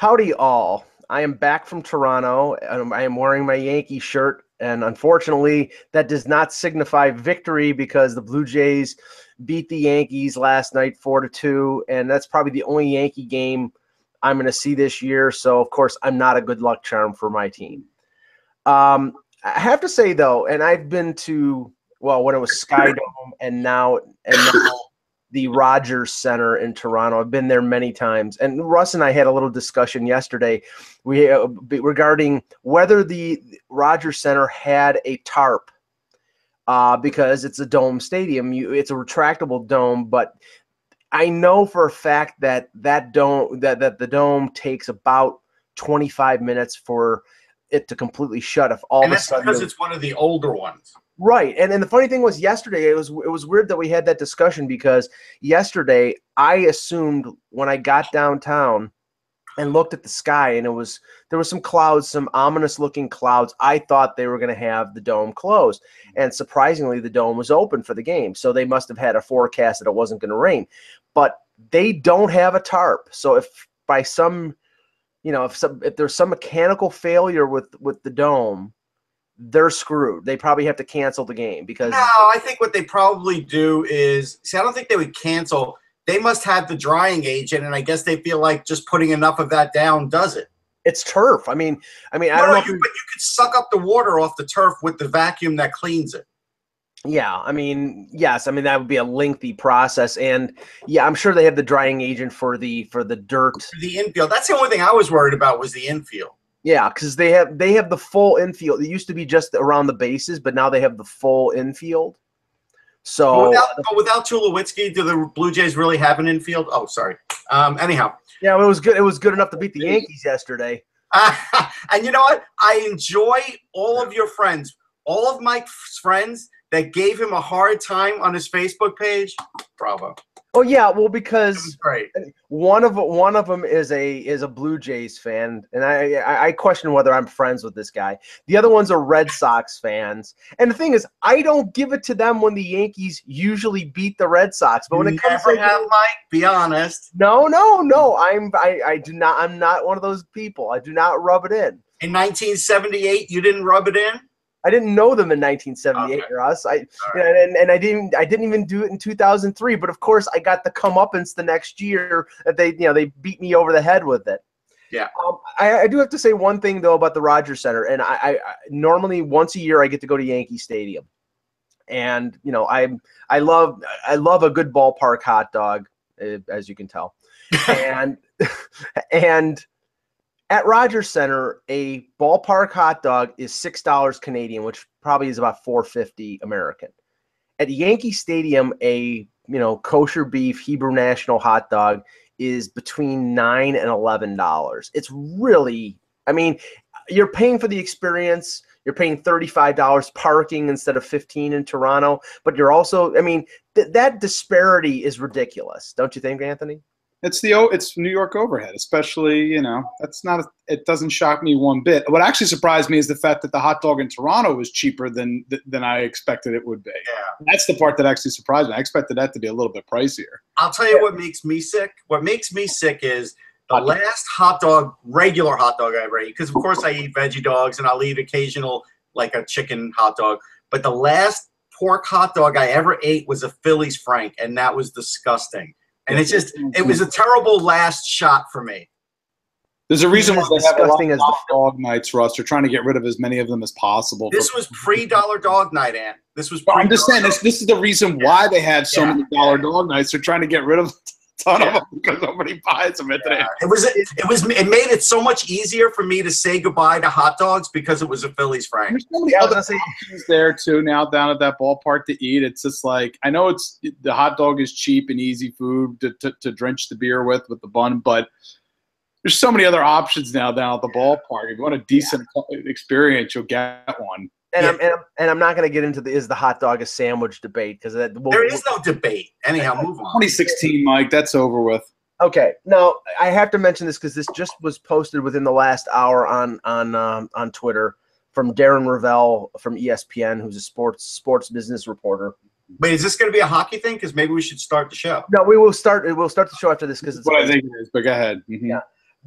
Howdy all. I am back from Toronto, and I am wearing my Yankee shirt, and unfortunately, that does not signify victory because the Blue Jays beat the Yankees last night 4-2, and that's probably the only Yankee game I'm going to see this year, so of course, I'm not a good luck charm for my team. I have to say, though, and I've been to, well, when it was Skydome and now the Rogers Center in Toronto. I've been there many times. And Russ and I had a little discussion yesterday regarding whether the Rogers Center had a tarp because it's a dome stadium. It's a retractable dome, but I know for a fact that the dome takes about 25 minutes for it to completely shut. If all and of a that's sudden because it's one of the older ones. Right. And the funny thing was yesterday, it was weird that we had that discussion because yesterday I assumed when I got downtown and looked at the sky and there was some clouds, some ominous looking clouds. I thought they were going to have the dome closed. And surprisingly, the dome was open for the game. So they must have had a forecast that it wasn't going to rain. But they don't have a tarp. So if by some, if there's some mechanical failure with the dome, they're screwed. They probably have to cancel the game because. No, I think what they probably do is I don't think they would cancel. They must have the drying agent, and I guess they feel like just putting enough of that down does it. It's turf. I don't know. But you could suck up the water off the turf with the vacuum that cleans it. Yeah, yes. That would be a lengthy process, and yeah, I'm sure they have the drying agent for the dirt. For the infield. That's the only thing I was worried about was the infield. Yeah, because they have the full infield. It used to be just around the bases, but now they have the full infield. So without Tulowitzki, do the Blue Jays really have an infield? Oh, sorry. Anyhow. Yeah, it was good. It was good enough to beat the Yankees yesterday. And you know what? I enjoy all of your friends, all of Mike's friends that gave him a hard time on his Facebook page. Bravo. Oh yeah, well because great. One of them is a Blue Jays fan, and I question whether I'm friends with this guy. The other ones are Red Sox fans, and the thing is, I don't give it to them when the Yankees usually beat the Red Sox. But when it comes to Mike, be honest. No, I do not. I'm not one of those people. I do not rub it in. In 1978, you didn't rub it in. I didn't know them in 1978, okay. Russ. I didn't even do it in 2003. But of course, I got the comeuppance the next year that they beat me over the head with it. Yeah. I do have to say one thing though about the Rogers Center, and I normally once a year I get to go to Yankee Stadium, and I love a good ballpark hot dog, as you can tell, and. At Rogers Center, a ballpark hot dog is $6 Canadian, which probably is about $4.50 American. At Yankee Stadium, a kosher beef Hebrew National hot dog is between $9 and $11. It's really, you're paying for the experience. You're paying $35 parking instead of $15 in Toronto, but you're also, that disparity is ridiculous, don't you think, Anthony? It's New York overhead, especially, it doesn't shock me one bit. What actually surprised me is the fact that the hot dog in Toronto was cheaper than I expected it would be. Yeah. That's the part that actually surprised me. I expected that to be a little bit pricier. I'll tell you what makes me sick. What makes me sick is the last regular hot dog I ever ate, because of course I eat veggie dogs and I'll eat occasional, like a chicken hot dog. But the last pork hot dog I ever ate was a Philly's Frank, and that was disgusting. And it was a terrible last shot for me. There's a reason why they have a lot of dog nights, Russ. They're trying to get rid of as many of them as possible. This was pre-dollar dog night, Ann. This was. I'm just saying this is the reason why they have so many dollar dog nights. They're trying to get rid of a ton of them because nobody buys them at today. It made it so much easier for me to say goodbye to hot dogs because it was a Philly's Frank. There's so many other options there too now down at that ballpark to eat. It's just like, I know the hot dog is cheap and easy food to drench the beer with the bun, but there's so many other options now down at the ballpark. If you want a decent experience, you'll get one. And I'm not going to get into the hot dog a sandwich debate because there is no debate. Anyhow, move on. 2016, Mike, that's over with. Okay, now I have to mention this because this just was posted within the last hour on Twitter from Darren Ravel from ESPN, who's a sports business reporter. Wait, is this going to be a hockey thing? Because maybe we should start the show. No, we will start. We'll start the show after this because it's what I think it is. But go ahead. Mm-hmm. Yeah.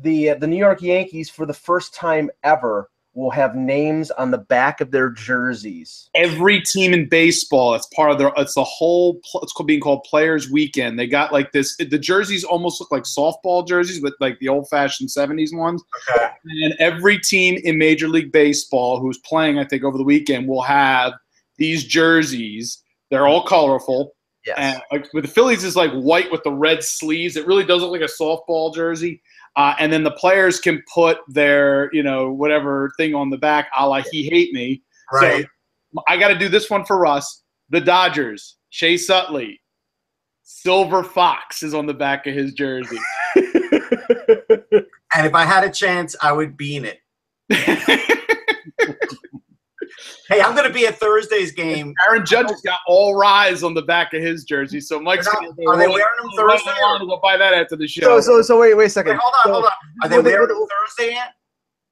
the New York Yankees, for the first time ever, will have names on the back of their jerseys. Every team in baseball, it's part of their. It's the whole. It's being called Players Weekend. They got like this. The jerseys almost look like softball jerseys, but like the old-fashioned '70s ones. Okay. And every team in Major League Baseball who's playing, I think, over the weekend will have these jerseys. They're all colorful. Yes. And like with the Phillies is like white with the red sleeves. It really does look like a softball jersey. And then the players can put their, whatever thing on the back, a la He Hate Me. Right. So I got to do this one for Russ. The Dodgers, Shea Sutley, Silver Fox is on the back of his jersey. And if I had a chance, I would bean it. Hey, I'm going to be at Thursday's game. Aaron Judge has got All Rise on the back of his jersey. So Mike's going to are they wearing them Thursday? We'll buy that after the show. So wait a second. Wait, hold on. Are they wearing them Thursday yet?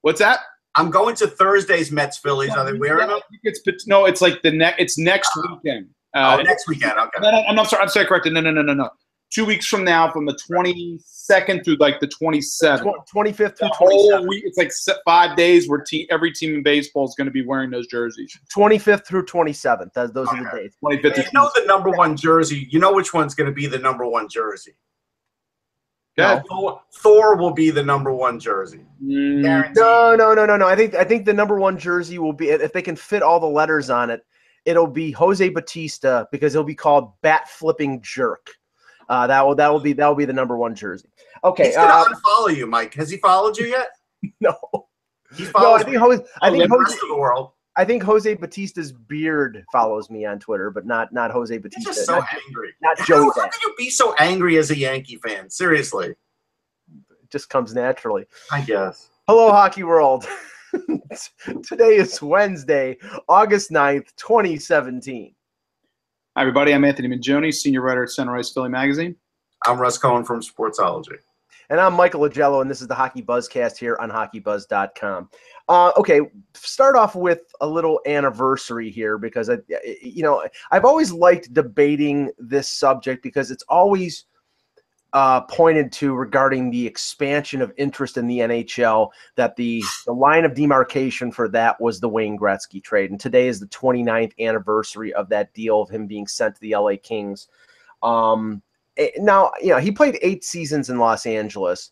What's that? I'm going to Thursdays Mets Phillies. Are they wearing them? It's like it's next weekend. Next weekend. Okay. No, I'm sorry. I'm sorry. Corrected. No. 2 weeks from now, from the 22nd through like the 27th. 25th through 27th. Whole week, it's like 5 days where every team in baseball is going to be wearing those jerseys. 25th through 27th. Those are the dates. 25th. You know the number one jersey. You know which one's going to be the number one jersey. Yeah. Thor will be the number one jersey. No. I think the number one jersey will be, if they can fit all the letters on it, it'll be Jose Bautista, because it'll be called Bat Flipping Jerk. That will be the number one jersey. Okay. He's gonna unfollow you, Mike. Has he followed you yet? No. He follows the rest of the world. I think Jose Bautista's beard follows me on Twitter, but not Jose Bautista. He's just so angry. Not Joey. How can you be so angry as a Yankee fan? Seriously. It just comes naturally. I guess. Hello, Hockey World. Today is Wednesday, August 9th, 2017. Hi, everybody. I'm Anthony Mangione, senior writer at Center Ice Philly Magazine. I'm Russ Cohen from Sportsology. And I'm Michael Agello, and this is the HockeyBuzzcast here on HockeyBuzz.com. Okay, start off with a little anniversary here, because I've always liked debating this subject, because it's always pointed to regarding the expansion of interest in the NHL, that the line of demarcation for that was the Wayne Gretzky trade. And today is the 29th anniversary of that deal, of him being sent to the LA Kings. Now, he played 8 seasons in Los Angeles.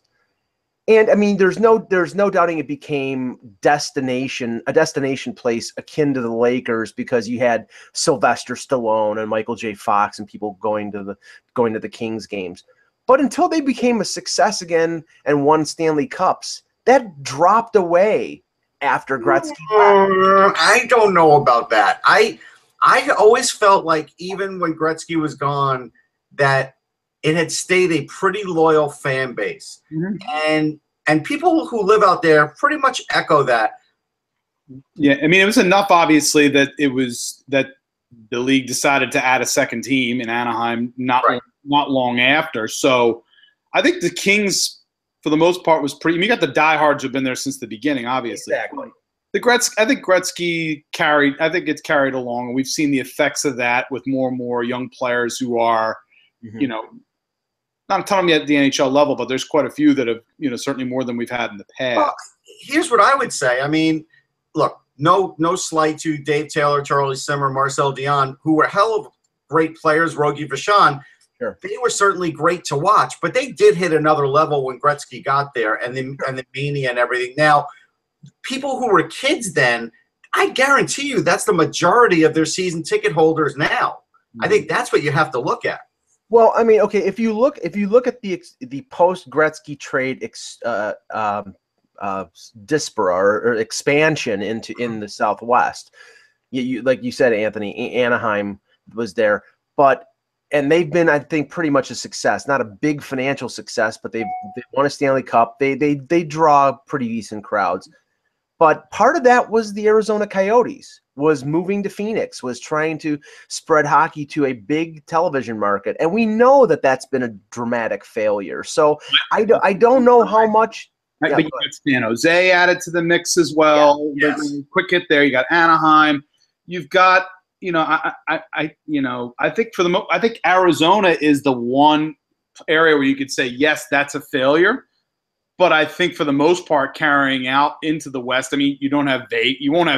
And I mean, there's no doubting it became a destination place akin to the Lakers, because you had Sylvester Stallone and Michael J. Fox and people going to the Kings games. But until they became a success again and won Stanley Cups, that dropped away after Gretzky left. I don't know about that. I always felt like, even when Gretzky was gone, that it had stayed a pretty loyal fan base. Mm-hmm. And people who live out there pretty much echo that. Yeah, I mean, it was enough, obviously, that the league decided to add a second team in Anaheim not long after. So I think the Kings, for the most part, was pretty – you got the diehards who've been there since the beginning, obviously. Exactly. I think Gretzky it's carried along. We've seen the effects of that with more and more young players who are, not telling me at the NHL level, but there's quite a few that have, certainly more than we've had in the past. Well, here's what I would say. I mean, look, no slight to Dave Taylor, Charlie Simmer, Marcel Dion, who were hell of great players, Rogie Vachon. Sure. They were certainly great to watch, but they did hit another level when Gretzky got there, and the mania and everything. Now, people who were kids then, I guarantee you that's the majority of their season ticket holders now. I think that's what you have to look at. Well, I mean, okay, if you look at the post Gretzky trade diaspora or expansion in the Southwest, you like you said, Anthony, Anaheim was there, and they've been, I think, pretty much a success. Not a big financial success, but they won a Stanley Cup. They draw pretty decent crowds. But part of that was the Arizona Coyotes was moving to Phoenix, was trying to spread hockey to a big television market. And we know that that's been a dramatic failure. So I don't know how much. Right, but you got San Jose added to the mix as well. Yeah, yes. Quick hit there. You got Anaheim. You've got, I think Arizona is the one area where you could say, yes, that's a failure. But I think for the most part, carrying out into the West, I mean, you won't have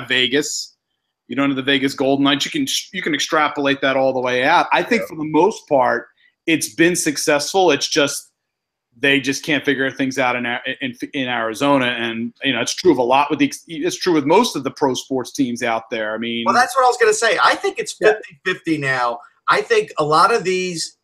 Vegas. You don't have the Vegas Golden Knights. You can extrapolate that all the way out. I think for the most part, it's been successful. It's just they just can't figure things out in Arizona, and it's true of a lot it's true with most of the pro sports teams out there. I mean, well, that's what I was going to say. I think it's 50-50 now. I think a lot of these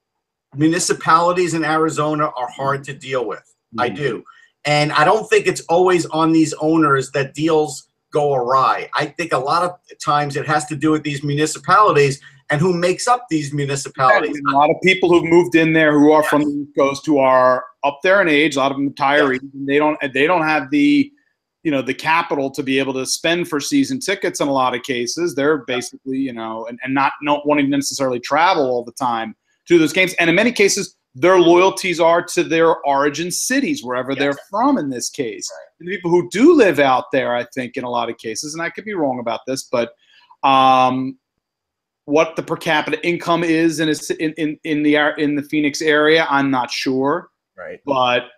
municipalities in Arizona are hard to deal with. I do. And I don't think it's always on these owners that deals go awry. I think a lot of times it has to do with these municipalities and who makes up these municipalities. A lot of people who've moved in there who are from the East Coast who are up there in age, a lot of them retirees, and they don't have the the capital to be able to spend for season tickets in a lot of cases. They're basically, and not wanting to necessarily travel all the time to those games. And in many cases, their loyalties are to their origin cities, wherever they're from in this case. Right. And the people who do live out there, I think, in a lot of cases, and I could be wrong about this, but what the per capita income is in the Phoenix area, I'm not sure. Right. But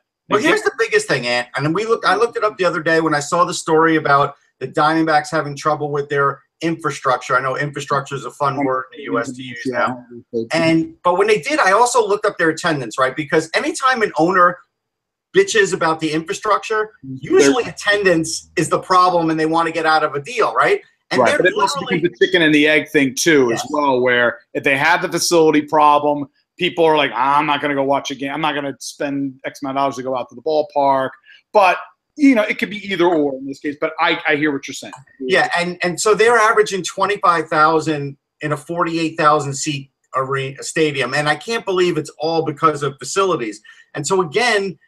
here's the biggest thing, Ant. And I looked it up the other day when I saw the story about the Diamondbacks having trouble with their infrastructure. I know infrastructure is a fun word in the U.S. to use now. But when they did, I also looked up their attendance, right? Because anytime an owner bitches about the infrastructure, usually attendance is the problem, and they want to get out of a deal, right? And right, but it also becomes the chicken and the egg thing too, as well, where if they have the facility problem, people are like, I'm not going to go watch a game. I'm not going to spend X amount of dollars to go out to the ballpark. But, it could be either or in this case. But I hear what you're saying. Yeah, and so they're averaging 25,000 in a 48,000 seat arena stadium, and I can't believe it's all because of facilities. And so again,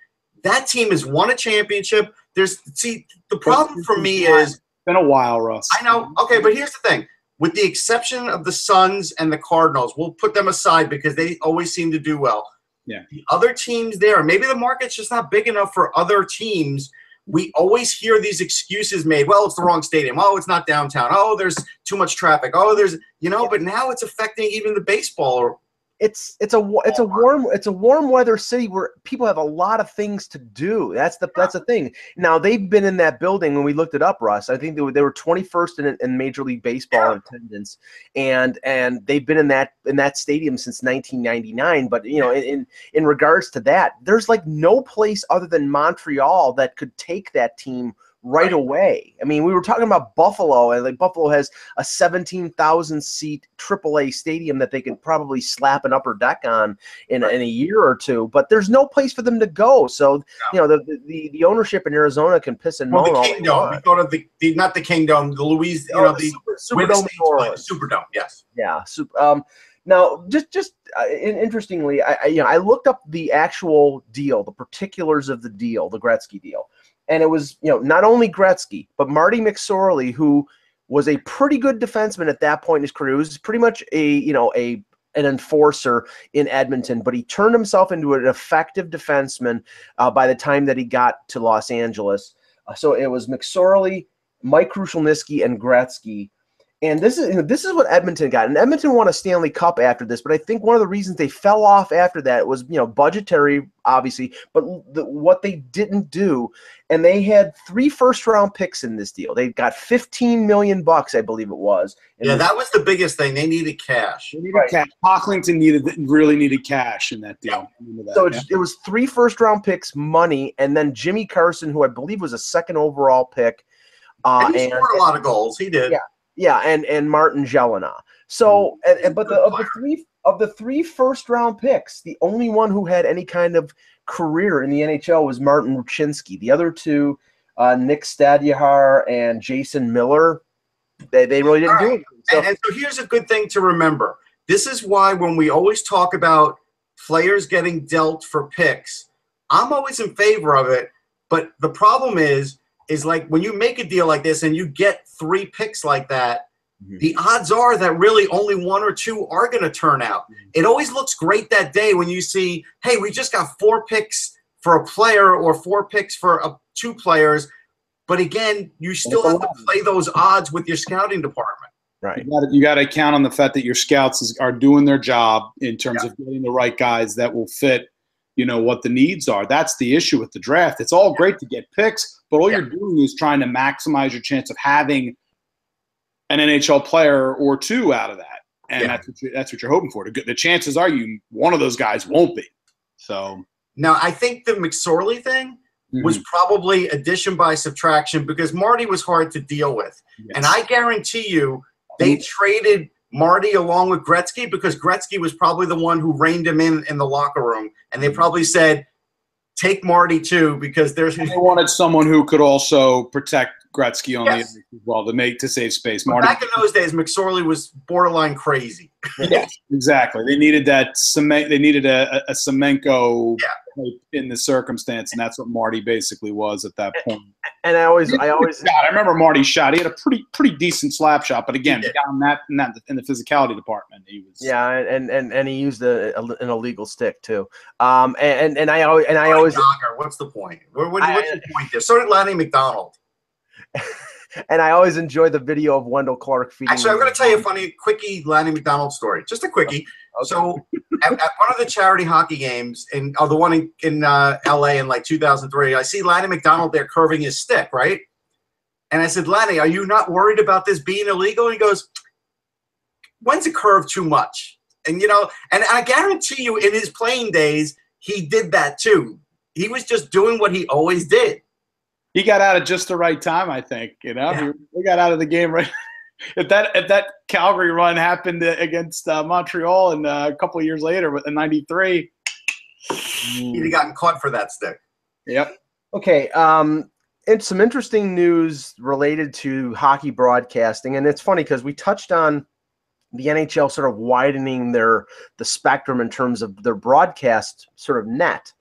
that team has won a championship. The problem for me is. Been a while, Russ. I know. Okay, but here's the thing. With the exception of the Suns and the Cardinals, we'll put them aside because they always seem to do well. Yeah. The other teams there, maybe the market's just not big enough for other teams. We always hear these excuses made. Well, it's the wrong stadium. Oh, it's not downtown. Oh, there's too much traffic. Oh, there's but now it's affecting even the baseball. It's a warm weather city where people have a lot of things to do. That's the thing. Now they've been in that building when we looked it up, Russ. I think they were 21st in Major League Baseball in attendance, and they've been in that stadium since 1999. But in regards to that, there's like no place other than Montreal that could take that team right away. I mean, we were talking about Buffalo, and Buffalo has a 17,000 seat AAA stadium that they could probably slap an upper deck on in a year or two, but there's no place for them to go. So, the ownership in Arizona can piss and moan all they want. We thought of not the Kingdom, the Louise, the Superdome. Superdome, yes. Yeah. Now, interestingly, I looked up the actual deal, the particulars of the deal, the Gretzky deal. And it was, not only Gretzky, but Marty McSorley, who was a pretty good defenseman at that point in his career. He was pretty much an enforcer in Edmonton, but he turned himself into an effective defenseman by the time that he got to Los Angeles. So it was McSorley, Mike Krushelnyski, and Gretzky. And this is what Edmonton got. And Edmonton won a Stanley Cup after this, but I think one of the reasons they fell off after that was, budgetary, obviously, but what they didn't do. And they had 3 first-round picks in this deal. They got $15 million, I believe it was. And that was the biggest thing. They needed cash. Cash. Pocklington really needed cash in that deal. Yeah. So it was 3 first-round picks, money, and then Jimmy Carson, who I believe was a second overall pick. And he scored a lot of goals. He did. Yeah. Yeah, and Martin Jelena. So, but of the 3 first-round picks, the only one who had any kind of career in the NHL was Martin Ruchinski. The other 2, Nick Stadihar and Jason Miller, they really didn't do anything. So, and so here's a good thing to remember. This is why when we always talk about players getting dealt for picks, I'm always in favor of it. But the problem is like when you make a deal like this and you get 3 picks like that, the odds are that really only 1 or 2 are going to turn out. It always looks great that day when you see, hey, we just got 4 picks for a player or 4 picks for 2 players. But again, you still have to play those odds with your scouting department. Right. You got to count on the fact that your scouts are doing their job in terms of getting the right guys that will fit what the needs are. That's the issue with the draft. It's all great to get picks, but all you're doing is trying to maximize your chance of having an NHL player or two out of that. And that's what you're hoping for. The chances are one of those guys won't be. So now I think the McSorley thing was probably addition by subtraction because Marty was hard to deal with. Yes. And I guarantee you they traded Marty along with Gretzky because Gretzky was probably the one who reined him in the locker room. And they probably said, take Marty too because they wanted someone who could also protect Gretzky on the other as well to save space. Marty, back in those days, McSorley was borderline crazy. Yes, exactly. They needed that cement. They needed a Semenko in the circumstance, and that's what Marty basically was at that point. And I always I remember Marty's shot. He had a pretty decent slap shot, but again, down in the physicality department, he was and he used an illegal stick too. And I always what's the point? What's the point there? So did Lanny McDonald. And I always enjoy the video of Wendell Clark feeding. Actually, I'm going to tell you a funny, quickie Lanny McDonald story. Just a quickie. Okay. So at one of the charity hockey games, the one in L.A. in like 2003, I see Lanny McDonald there curving his stick, right? And I said, Lanny, are you not worried about this being illegal? And he goes, when's it curved too much? And, and I guarantee you in his playing days, he did that too. He was just doing what he always did. He got out at just the right time, I think. He got out of the game right. If that Calgary run happened against Montreal and a couple of years later in '93, he'd have gotten caught for that stick. Yep. Okay. It's some interesting news related to hockey broadcasting, and it's funny because we touched on the NHL sort of widening the spectrum in terms of their broadcast sort of net,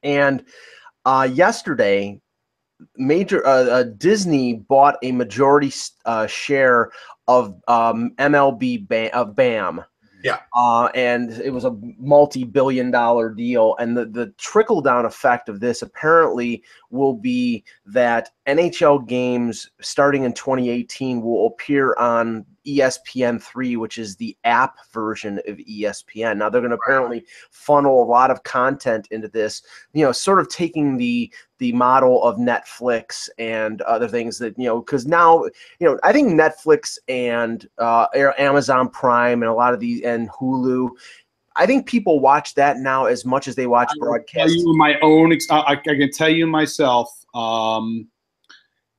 and yesterday. Disney bought a majority share of MLB of BAM. Yeah. And it was a multi-billion-dollar deal. And the trickle-down effect of this apparently will be that NHL games starting in 2018 will appear on ESPN3, which is the app version of ESPN. Now they're going to apparently funnel a lot of content into this, sort of taking the model of Netflix and other things that, because now, I think Netflix and Amazon Prime and a lot of these and Hulu, I think people watch that now as much as they watch broadcast. I can tell you myself,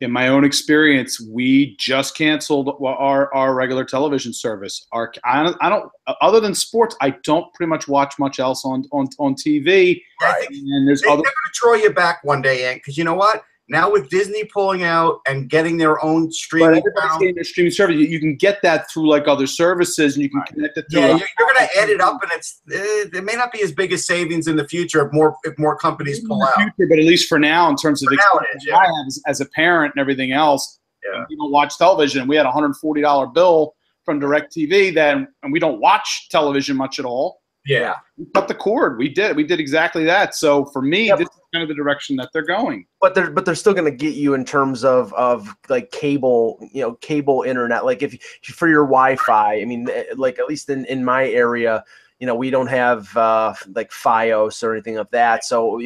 in my own experience, we just canceled our regular television service. I don't, other than sports, I don't pretty much watch much else on TV. Right. And they're going to throw you back one day, Ant, because you know what? Now with Disney pulling out and getting their own streaming, getting their streaming service, you can get that through like other services, and you can connect it to. Yeah, you're going to add it up, and it may not be as big a savings in the future if more companies pull out. But at least for now, in terms of the experience I have as a parent and everything else, we don't watch television. We had a $140 bill from DirecTV, and we don't watch television much at all. Yeah, we cut the cord. We did exactly that. So for me, this is kind of the direction that they're going. But they're still going to get you in terms of like cable, cable internet. Like if for your Wi-Fi, I mean, like at least in my area, we don't have like FiOS or anything of that. So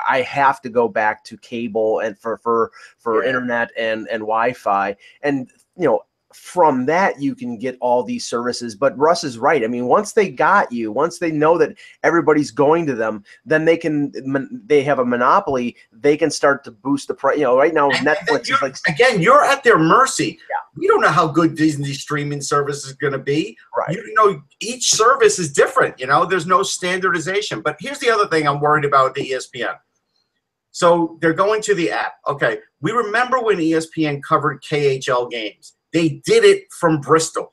I have to go back to cable and for internet and Wi-Fi, and from that you can get all these services. But Russ is right. I mean, once they got you, once they know that everybody's going to them, then they have a monopoly. They can start to boost the price. Right now Netflix is like, again, you're at their mercy. Yeah. We don't know how good Disney streaming service is going to be. Right. Each service is different. There's no standardization. But here's the other thing I'm worried about with the ESPN. So they're going to the app. Okay. We remember when ESPN covered KHL games. They did it from Bristol.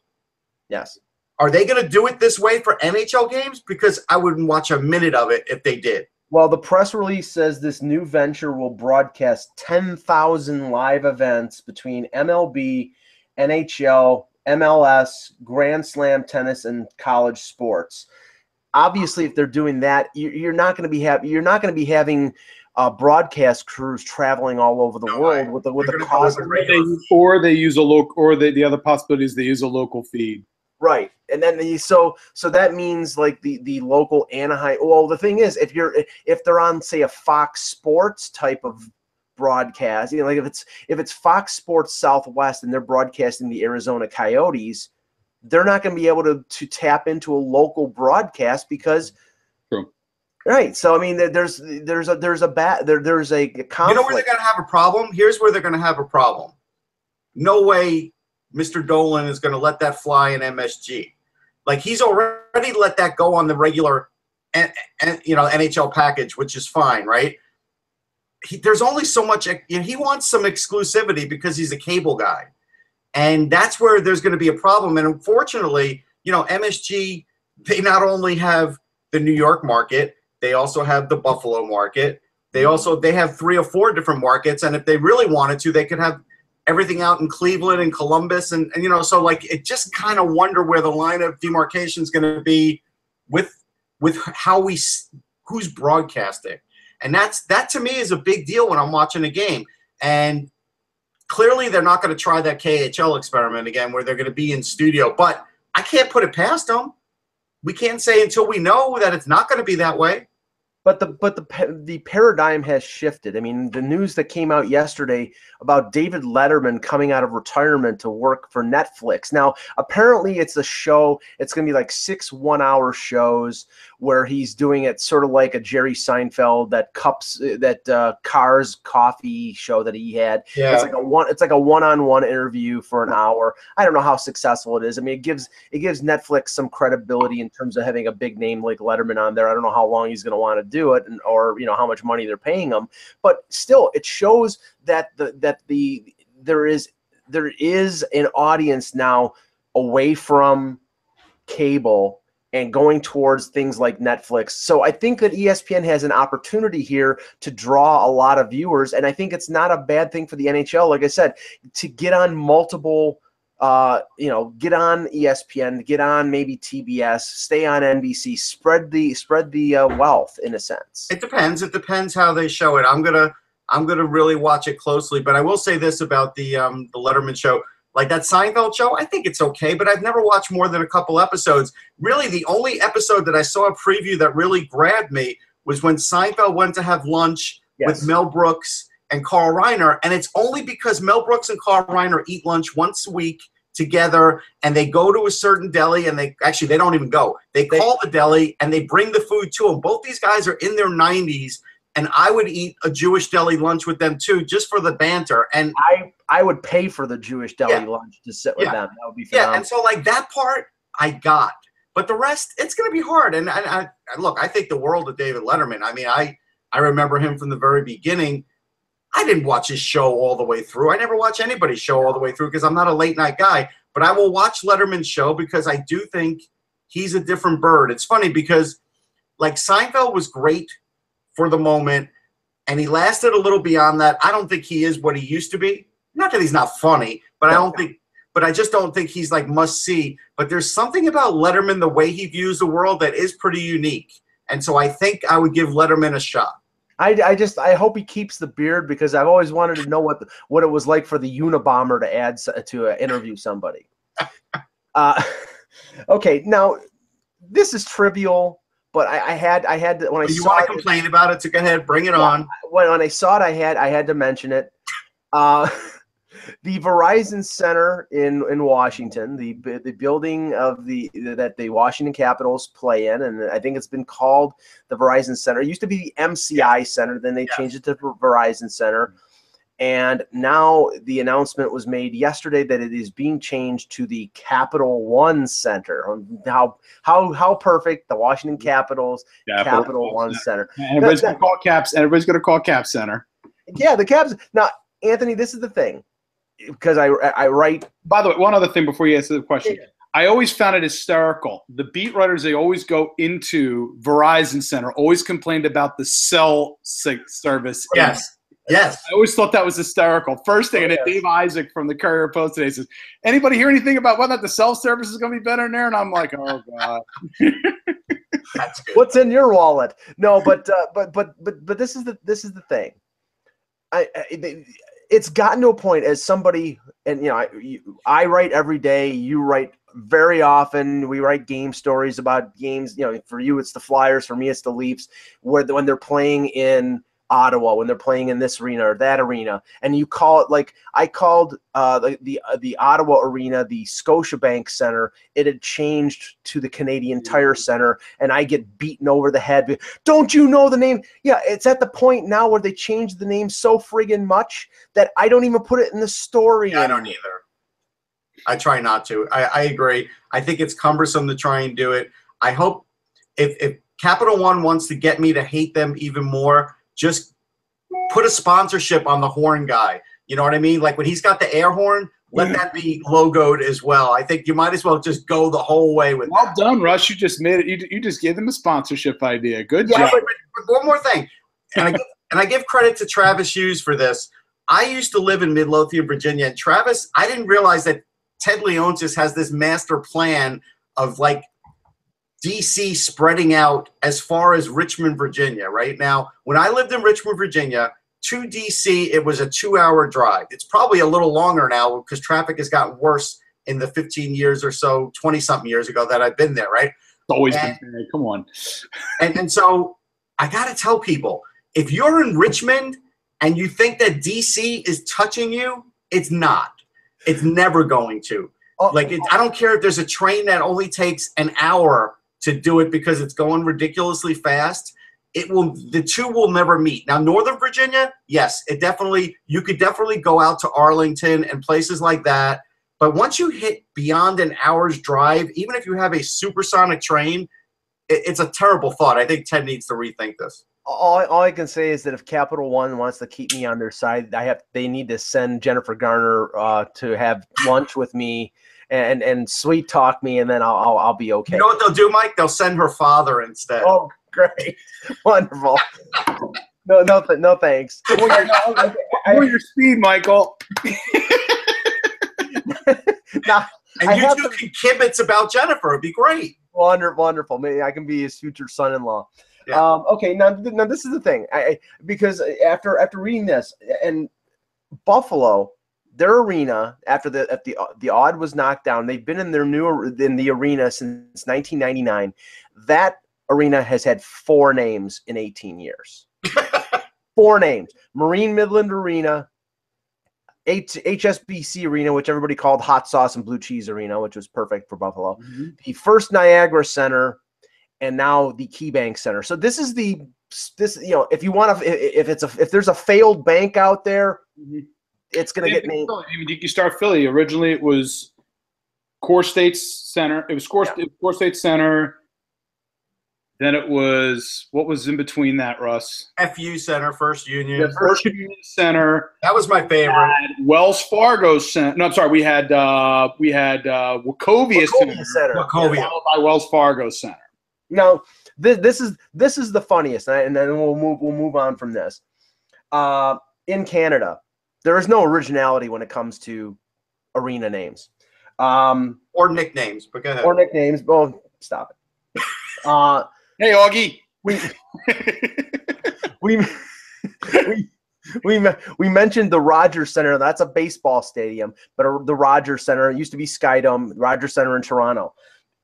Yes. Are they going to do it this way for NHL games? Because I wouldn't watch a minute of it if they did. Well, the press release says this new venture will broadcast 10,000 live events between MLB, NHL, MLS, Grand Slam tennis, and college sports. Obviously, if they're doing that, you're not going to be having broadcast crews traveling all over the world with the cost. Or they use a local, or the other possibility is they use a local feed. Right. And then so that means like the local Anaheim. Well, the thing is, if they're on, say, a Fox Sports type of broadcast, like if it's Fox Sports Southwest and they're broadcasting the Arizona Coyotes, they're not going to be able to tap into a local broadcast because. True. Right. So I mean, there's a conflict. You know where they're going to have a problem? Here's where they're going to have a problem. No way Mr. Dolan is going to let that fly in MSG. Like, he's already let that go on the regular, NHL package, which is fine, right? There's only so much. He wants some exclusivity because he's a cable guy, and that's where there's going to be a problem. And unfortunately, MSG, they not only have the New York market, they also have the Buffalo market. They have 3 or 4 different markets, and if they really wanted to, they could have everything out in Cleveland and Columbus, and so like it just kind of wonder where the line of demarcation is going to be with who's broadcasting, and that to me is a big deal when I'm watching a game. And clearly they're not going to try that KHL experiment again, where they're going to be in studio. But I can't put it past them. We can't say until we know that it's not going to be that way. But the paradigm has shifted. I mean, the news that came out yesterday about David Letterman coming out of retirement to work for Netflix. Now, apparently it's a show. It's going to be like 6 one-hour shows where he's doing it sort of like a Jerry Seinfeld, that Cars coffee show that he had. Yeah. It's like a one-on-one interview for an hour. I don't know how successful it is. I mean, it gives Netflix some credibility in terms of having a big name like Letterman on there. I don't know how long he's going to want to do it, or how much money they're paying him, but still it shows that there is an audience now away from cable and going towards things like Netflix. So I think that ESPN has an opportunity here to draw a lot of viewers, and I think it's not a bad thing for the NHL, like I said, to get on multiple get on ESPN, get on maybe TBS, stay on NBC, spread the wealth in a sense. It depends. It depends how they show it. I'm gonna really watch it closely. But I will say this about the Letterman show, like that Seinfeld show. I think it's okay, but I've never watched more than a couple episodes. Really, the only episode that I saw a preview that really grabbed me was when Seinfeld went to have lunch with Mel Brooks and Carl Reiner, and it's only because Mel Brooks and Carl Reiner eat lunch once a week together, and they go to a certain deli, and they don't even go. They call the deli, and they bring the food to them. Both these guys are in their 90s, and I would eat a Jewish deli lunch with them too, just for the banter. And I would pay for the Jewish deli lunch to sit with them. That would be phenomenal. Yeah, and so like that part I got, but the rest, it's going to be hard. And look, I think the world of David Letterman. I mean, I remember him from the very beginning. I didn't watch his show all the way through. I never watch anybody's show all the way through because I'm not a late night guy. But I will watch Letterman's show because I do think he's a different bird. It's funny because, like, Seinfeld was great for the moment, and he lasted a little beyond that. I don't think he is what he used to be. Not that he's not funny, but I just don't think he's like must see. But there's something about Letterman, the way he views the world, that is pretty unique. And so I think I would give Letterman a shot. I hope he keeps the beard because I've always wanted to know what it was like for the Unabomber to add to interview somebody. Okay, now this is trivial, but I had to, when I you saw want to complain about it, so go ahead, bring it on. When I saw it, I had to mention it. The Verizon Center in Washington, the building that the Washington Capitals play in, and I think it's been called the Verizon Center. It used to be the MCI Center, then they changed it to Verizon Center, and now the announcement was made yesterday that it is being changed to the Capital One Center. How perfect, the Washington Capitals Capital One Center. And everybody's going to call Caps. Everybody's going to call Cap Center. Yeah, the Caps. Now, Anthony, this is the thing. Because I write. By the way, one other thing before you answer the question. Yeah. I always found it hysterical. The beat writers, they always go into Verizon Center, always complained about the cell service. Yes. Yes. I always thought that was hysterical. First thing, and then Dave Isaac from the Courier Post today says, anybody hear anything about whether the cell service is going to be better in there? And I'm like, oh, God. That's good. What's in your wallet? No, but this is the thing. It's gotten to a point as somebody, and I write every day, you write very often. We write game stories about games. For you, it's the Flyers. For me, it's the Leafs. When they're playing in Ottawa, when they're playing in this arena or that arena, and you call it like I called the Ottawa arena the Scotiabank Center. It had changed to the Canadian Tire Center, and I get beaten over the head. Don't you know the name? Yeah, it's at the point now where they changed the name so friggin' much that I don't even put it in the story. Yeah, I don't either. I try not to. I agree. I think it's cumbersome to try and do it. I hope if Capital One wants to get me to hate them even more, just put a sponsorship on the horn guy. You know what I mean? Like when he's got the air horn, let that be logoed as well. I think you might as well just go the whole way with that. Well done, Russ. You just made it. You just gave them a sponsorship idea. Good job. But one more thing, and I give credit to Travis Hughes for this. I used to live in Midlothian, Virginia, and Travis, I didn't realize that Ted Leonsis has this master plan of like DC spreading out as far as Richmond, Virginia. Right now, when I lived in Richmond, Virginia, to DC, it was a 2-hour drive. It's probably a little longer now because traffic has gotten worse in the 15 years or so, 20-something years ago that I've been there, right? It's always been there. Come on. And so I got to tell people, if you're in Richmond and you think that DC is touching you, it's not. It's never going to. I don't care if there's a train that only takes an hour to do it because it's going ridiculously fast. The two will never meet. Now, Northern Virginia, yes, you could definitely go out to Arlington and places like that. But once you hit beyond an hour's drive, even if you have a supersonic train, it's a terrible thought. I think Ted needs to rethink this. All I can say is that if Capital One wants to keep me on their side, they need to send Jennifer Garner to have lunch with me and sweet talk me, and then I'll be okay. You know what they'll do, Mike? They'll send her father instead. Oh, great, wonderful. No, thanks. More your speed, Michael. Now, and you two can kibitz about Jennifer. It'd be great. Wonderful. Maybe I can be his future son-in-law. Yeah. Okay, now this is the thing. Because after reading this, and Buffalo, their arena after the odd was knocked down, they've been in the arena since 1999. That arena has had 4 names in 18 years. 4 names: Marine Midland Arena, HSBC Arena, which everybody called Hot Sauce and Blue Cheese Arena, which was perfect for Buffalo. Mm-hmm. The First Niagara Center, and now the KeyBank Center. So this is if you want to, if there's a failed bank out there, it's going to get named. You can start Philly. Originally, it was Core States Center. It was Core States Center. Then it was, what was in between that, Russ? FU Center, First Union. The First Union Center. That was my favorite. Wells Fargo Center. No, I'm sorry. We had Wachovia Center. Wachovia. Followed by Wells Fargo Center. Now, this is the funniest, and then we'll move on from this. In Canada, there is no originality when it comes to arena names, or nicknames. But go ahead. Or nicknames. Well, stop it. Hey, Augie. We mentioned the Rogers Center. That's a baseball stadium, but the Rogers Center, it used to be Skydome. Rogers Center in Toronto.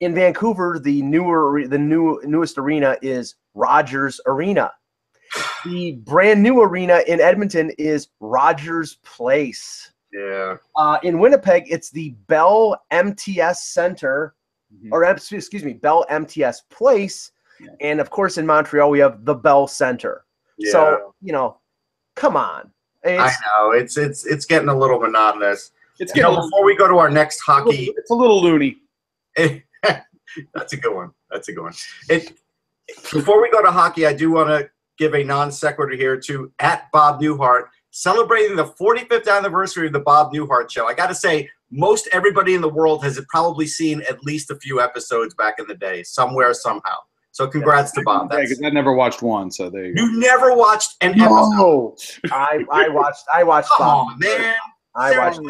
In Vancouver, the newest arena is Rogers Arena. The brand new arena in Edmonton is Rogers Place. Yeah. In Winnipeg, it's the Bell MTS Center, or excuse me, Bell MTS Place. Yeah. And of course, in Montreal, we have the Bell Center. Yeah. So, come on. I know it's getting a little monotonous. Before we go to our next hockey, it's a little loony. That's a good one. Before we go to hockey, I do want to give a non sequitur here to @Bob Newhart, celebrating the 45th anniversary of the Bob Newhart Show. I got to say, most everybody in the world has probably seen at least a few episodes back in the day, somewhere, somehow. So congrats to Bob. Yeah, because I never watched one. So there you go. You never watched an episode? I watched. Come on, man. I watched.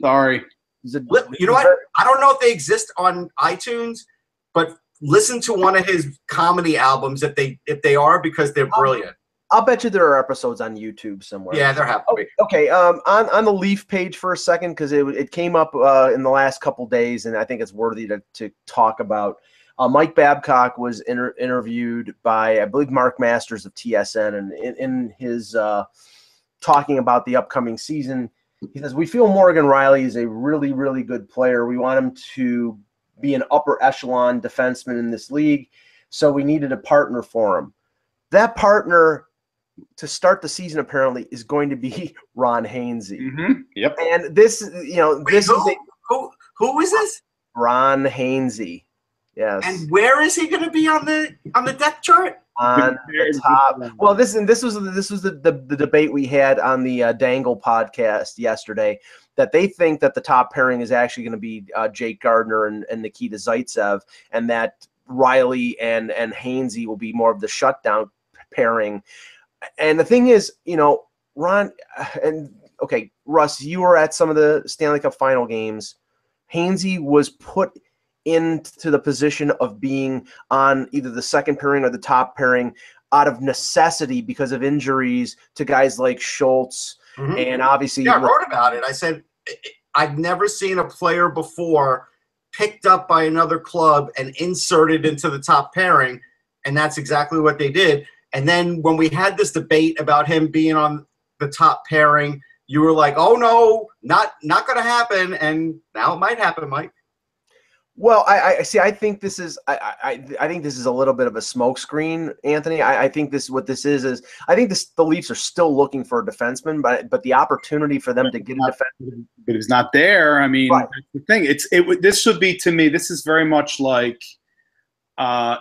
Sorry. You know what? I don't know if they exist on iTunes, but listen to one of his comedy albums if they are, because they're brilliant. I'll bet you there are episodes on YouTube somewhere. Yeah, there have to be. Okay. On the Leaf page for a second, because it came up in the last couple days, and I think it's worthy to talk about. Mike Babcock was interviewed by, I believe, Mark Masters of TSN, and in his talking about the upcoming season, he says, "We feel Morgan Rielly is a really, really good player. We want him to be an upper echelon defenseman in this league, so we needed a partner for him. That partner to start the season apparently is going to be Ron Hainsey." Mm-hmm. Yep. And this, this is who is this? Ron Hainsey. Yes. And where is he going to be on the depth chart? On the top. Well, this was the debate we had on the Dangle podcast yesterday, that they think that the top pairing is actually going to be Jake Gardner and Nikita Zaitsev, and that Rielly and Hainsey will be more of the shutdown pairing. And the thing is, Ron and okay, Russ, you were at some of the Stanley Cup final games. Hainsey was put into the position of being on either the second pairing or the top pairing out of necessity because of injuries to guys like Schultz. Mm-hmm. And obviously, I wrote about it. I said, I've never seen a player before picked up by another club and inserted into the top pairing. And that's exactly what they did. And then when we had this debate about him being on the top pairing, you were like, oh no, not going to happen. And now it might happen, Mike. Well, I see. I think this is. I think this is a little bit of a smokescreen, Anthony. I think what this is. I think the Leafs are still looking for a defenseman, but the opportunity for them to get a defenseman, but it's not there. I mean, right. That's the thing. This should be, to me. This is very much like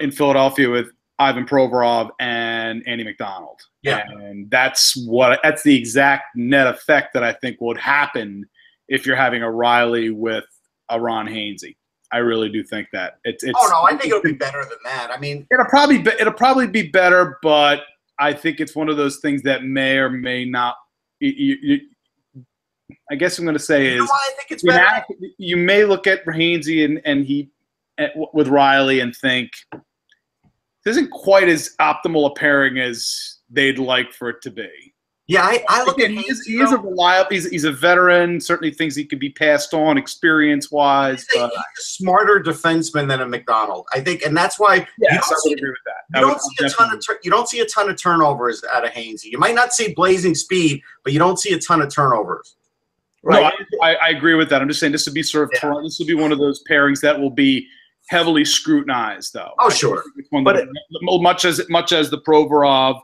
in Philadelphia with Ivan Provorov and Andy McDonald. Yeah, and that's the exact net effect that I think would happen if you're having a Rielly with a Ron Hainsey. I really do think that it's. Oh no, I think it'll be better than that. I mean, it'll probably be better, but I think it's one of those things that may or may not. I guess I'm going to say is I think it's better. You may look at Hainsey and he with Rielly and think this isn't quite as optimal a pairing as they'd like for it to be. Yeah, I look at he is a reliable. He's a veteran. Certainly, things he could be passed on experience-wise. He's a smarter defenseman than a McDonald, I think, and that's why. Yes, I would agree with that. You don't see a ton of turnovers out of Hainsey. You might not see blazing speed, but you don't see a ton of turnovers. Right. No, I agree with that. I'm just saying this would be sort of this would be one of those pairings that will be heavily scrutinized, though. Oh, sure. Much as the Provorov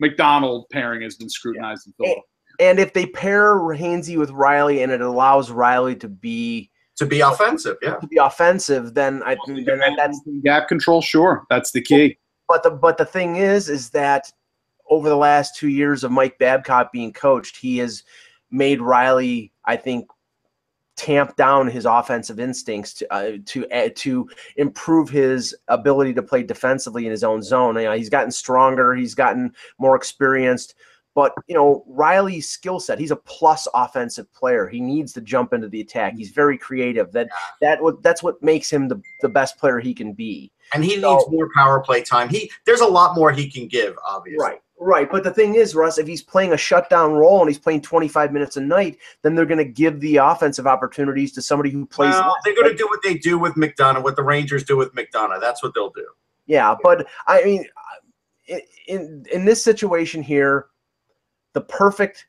McDonald pairing has been scrutinized in Philadelphia. And if they pair Hainsey with Rielly and it allows Rielly to be offensive, then I think that's gap control. Sure, that's the key. But the thing is that over the last 2 years of Mike Babcock being coached, he has made Rielly, I think, tamp down his offensive instincts to improve his ability to play defensively in his own zone. He's gotten stronger, he's gotten more experienced, but Rielly's skill set, he's a plus offensive player. He needs to jump into the attack. He's very creative. That's what makes him the best player he can be. And he needs more power play time. There's a lot more he can give, obviously. Right. But the thing is, Russ, if he's playing a shutdown role and he's playing 25 minutes a night, then they're going to give the offensive opportunities to somebody who plays. Well, they're going to do what they do with McDonough, what the Rangers do with McDonough. That's what they'll do. Yeah, but I mean, in this situation here, the perfect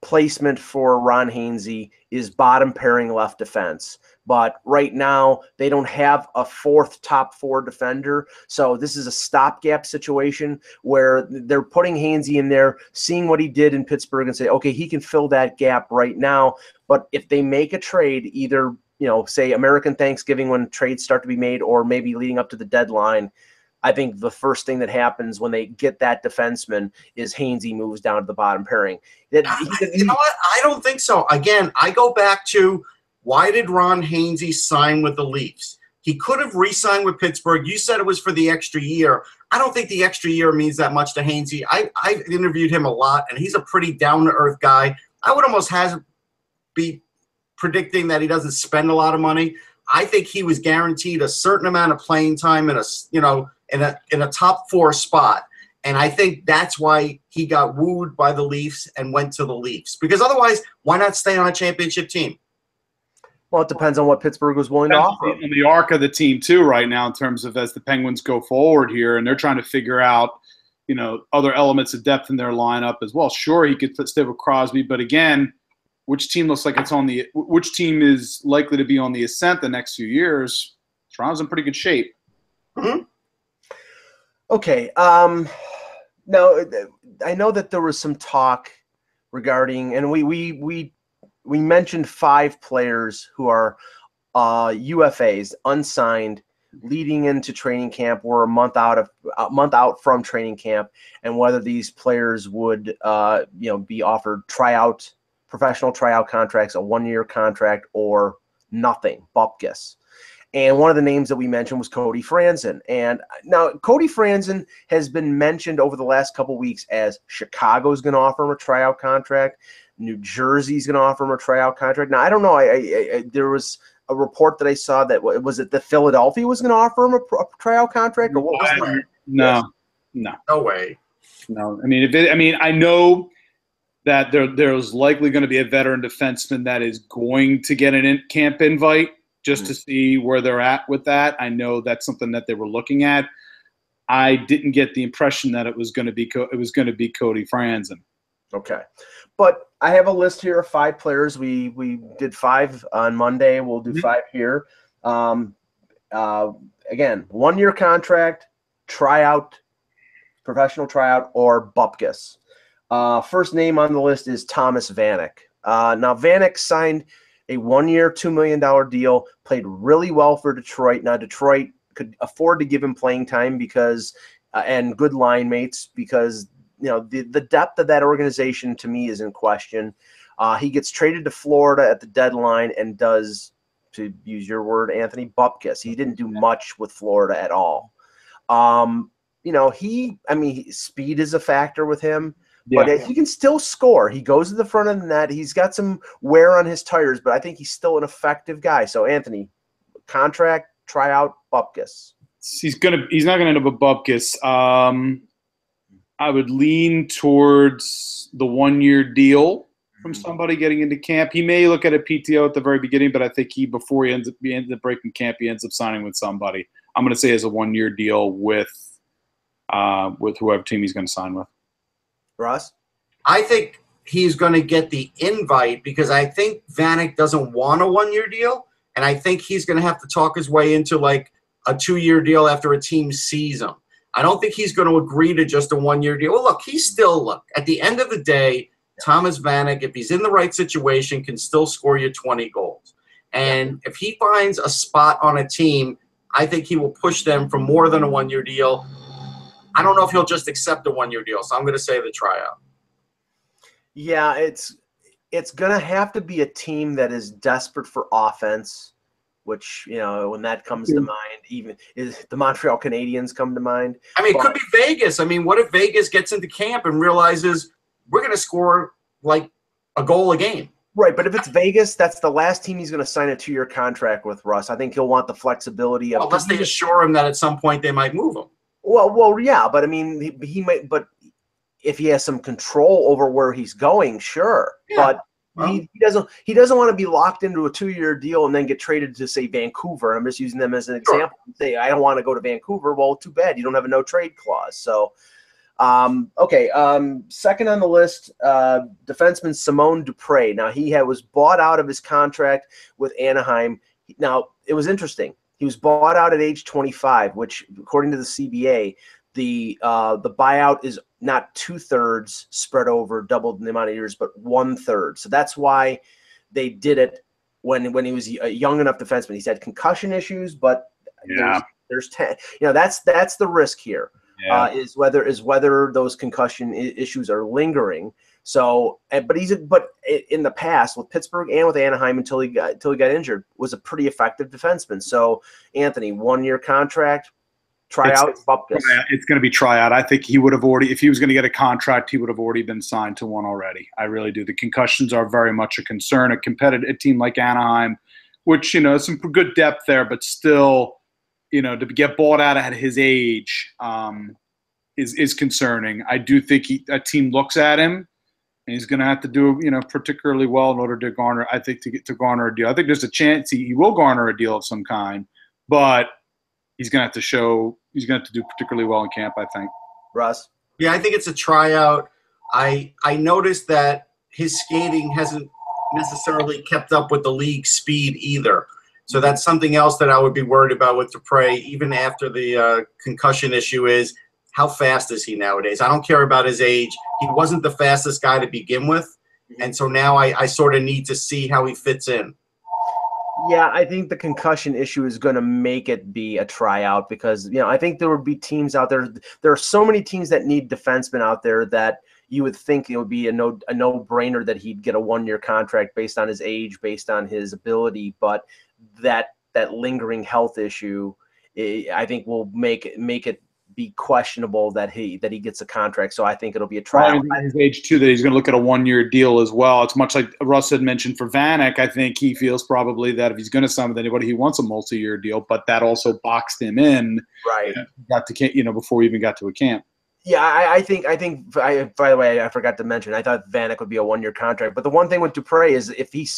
placement for Ron Hainsey is bottom pairing left defense. But right now, they don't have a fourth top four defender. So this is a stopgap situation where they're putting Hainsey in there, seeing what he did in Pittsburgh and say, okay, he can fill that gap right now. But if they make a trade, either, say American Thanksgiving when trades start to be made or maybe leading up to the deadline, I think the first thing that happens when they get that defenseman is Hainsey moves down to the bottom pairing. You know what? I don't think so. Again, I go back to why did Ron Hainsey sign with the Leafs? He could have re-signed with Pittsburgh. You said it was for the extra year. I don't think the extra year means that much to Hainsey. I've interviewed him a lot, and he's a pretty down-to-earth guy. I would almost be predicting that he doesn't spend a lot of money. I think he was guaranteed a certain amount of playing time in a top four spot. And I think that's why he got wooed by the Leafs and went to the Leafs. Because otherwise, why not stay on a championship team? Well, it depends on what Pittsburgh was willing to offer. On the arc of the team, too, right now, in terms of as the Penguins go forward here, and they're trying to figure out, other elements of depth in their lineup as well. Sure, he could stay with Crosby, but again, which team looks like which team is likely to be on the ascent the next few years? Toronto's in pretty good shape. Mm-hmm. Okay. Now, I know that there was some talk regarding, and we mentioned 5 players who are UFAs, unsigned, leading into training camp. We're a month out from training camp, and whether these players would be offered professional tryout contracts, a 1-year contract, or nothing, bupkis. And one of the names that we mentioned was Cody Franzen. And now Cody Franzen has been mentioned over the last couple of weeks as Chicago's going to offer him a tryout contract. New Jersey's going to offer him a tryout contract. Now, I don't know. There was a report that I saw that was it the Philadelphia was going to offer him a tryout contract, or what was it? No way. No. I know that there's likely going to be a veteran defenseman that is going to get an in-camp invite just to see where they're at with that. I know that's something that they were looking at. I didn't get the impression that it was going to be Cody Franzen. Okay. But I have a list here of 5 players. We did 5 on Monday. We'll do 5 here. Again, 1-year contract, tryout, professional tryout, or bupkis. First name on the list is Thomas Vanek. Now, Vanek signed a 1-year, $2 million deal, played really well for Detroit. Now, Detroit could afford to give him playing time because and good line mates because the depth of that organization to me is in question. He gets traded to Florida at the deadline and does, to use your word, Anthony, bupkis. He didn't do much with Florida at all. Speed is a factor with him. Yeah. But he can still score. He goes to the front of the net. He's got some wear on his tires, but I think he's still an effective guy. So, Anthony, contract, tryout, bupkis. He's not gonna end up a bupkis. I would lean towards the 1-year deal from somebody getting into camp. He may look at a PTO at the very beginning, but I think before he ends up breaking camp, he ends up signing with somebody. I'm going to say as a 1-year deal with whoever team he's going to sign with. Ross? I think he's going to get the invite because I think Vanek doesn't want a 1-year deal, and I think he's going to have to talk his way into like a 2-year deal after a team sees him. I don't think he's going to agree to just a 1-year deal. Well, look, at the end of the day, Thomas Vanek, if he's in the right situation, can still score you 20 goals. And if he finds a spot on a team, I think he will push them for more than a 1-year deal. I don't know if he'll just accept a 1-year deal, so I'm going to say the tryout. Yeah, it's going to have to be a team that is desperate for offense, which, when that comes to mind, even is the Montreal Canadiens come to mind. It could be Vegas. What if Vegas gets into camp and realizes we're going to score like a goal a game? Right, but if it's Vegas, that's the last team he's going to sign a 2-year contract with, Russ. I think he'll want the flexibility of unless they assure him that at some point they might move him. Well, yeah, but he might. But if he has some control over where he's going, sure. Yeah. But he doesn't want to be locked into a 2-year deal and then get traded to, say, Vancouver. I'm just using them as an example. Sure. Say I don't want to go to Vancouver. Well, too bad. You don't have a no trade clause. So, okay. Second on the list, defenseman Simone Dupre. Now he was bought out of his contract with Anaheim. Now it was interesting. He was bought out at age 25, which, according to the CBA, the buyout is not 2/3 spread over double the amount of years, but 1/3. So that's why they did it when he was a young enough defenseman. He's had concussion issues, but there's 10. That's the risk here. Yeah. Is whether those concussion issues are lingering. So, but in the past with Pittsburgh and with Anaheim until he got injured, was a pretty effective defenseman. So, Anthony, 1-year contract, tryout, bupkis. It's going to be tryout. I think he would have already, if he was going to get a contract, he would have already been signed to one already. I really do. The concussions are very much a concern. A team like Anaheim, which some good depth there, but still, to get bought out at his age. is concerning. I do think a team looks at him, and he's going to have to do particularly well in order to garner. I think to garner a deal. I think there's a chance he will garner a deal of some kind, but he's going to have to show. He's going to have to do particularly well in camp, I think. Russ? Yeah, I think it's a tryout. I noticed that his skating hasn't necessarily kept up with the league speed either. So that's something else that I would be worried about with Dupre, even after the concussion issue is how fast is he nowadays? I don't care about his age. He wasn't the fastest guy to begin with. And so now I sort of need to see how he fits in. Yeah, I think the concussion issue is going to make it be a tryout because, I think there would be teams out there. There are so many teams that need defensemen out there that you would think it would be a no-brainer that he'd get a 1-year contract based on his age, based on his ability. But that lingering health issue, I think, will make it be questionable that he gets a contract. So I think it'll be a tryout. At his age too, that he's going to look at a 1-year deal as well. It's much like Russ had mentioned for Vanek. I think he feels probably that if he's going to sign with anybody, he wants a multi-year deal. But that also boxed him in. Right. Got to before we even got to a camp. Yeah, I think. By the way, I forgot to mention. I thought Vanek would be a 1-year contract, but the one thing with Dupre is if he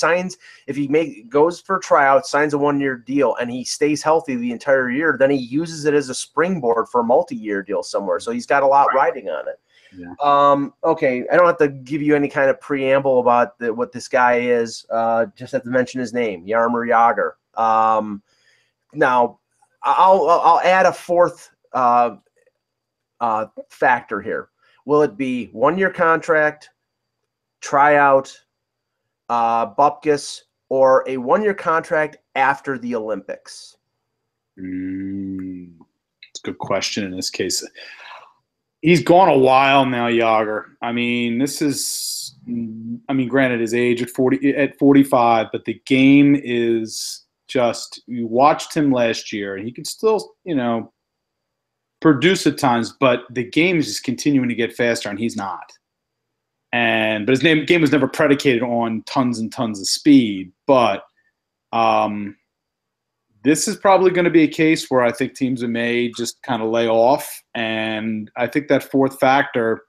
goes for a tryout, signs a 1-year deal, and he stays healthy the entire year, then he uses it as a springboard for a multi-year deal somewhere. So he's got a lot riding on it. Yeah. Okay, I don't have to give you any kind of preamble about what this guy is. Just have to mention his name, Jaromir Jagr. Now, I'll add a fourth. Factor here. Will it be 1-year contract, tryout, bupkis, or a 1-year contract after the Olympics? It's a good question in this case. He's gone a while now, Jagr. Granted his age at 45, but the game is just, you watched him last year and he can still, produce at times, but the game is just continuing to get faster, and he's not. But his game was never predicated on tons and tons of speed. But this is probably going to be a case where I think teams may just kind of lay off, and I think that fourth factor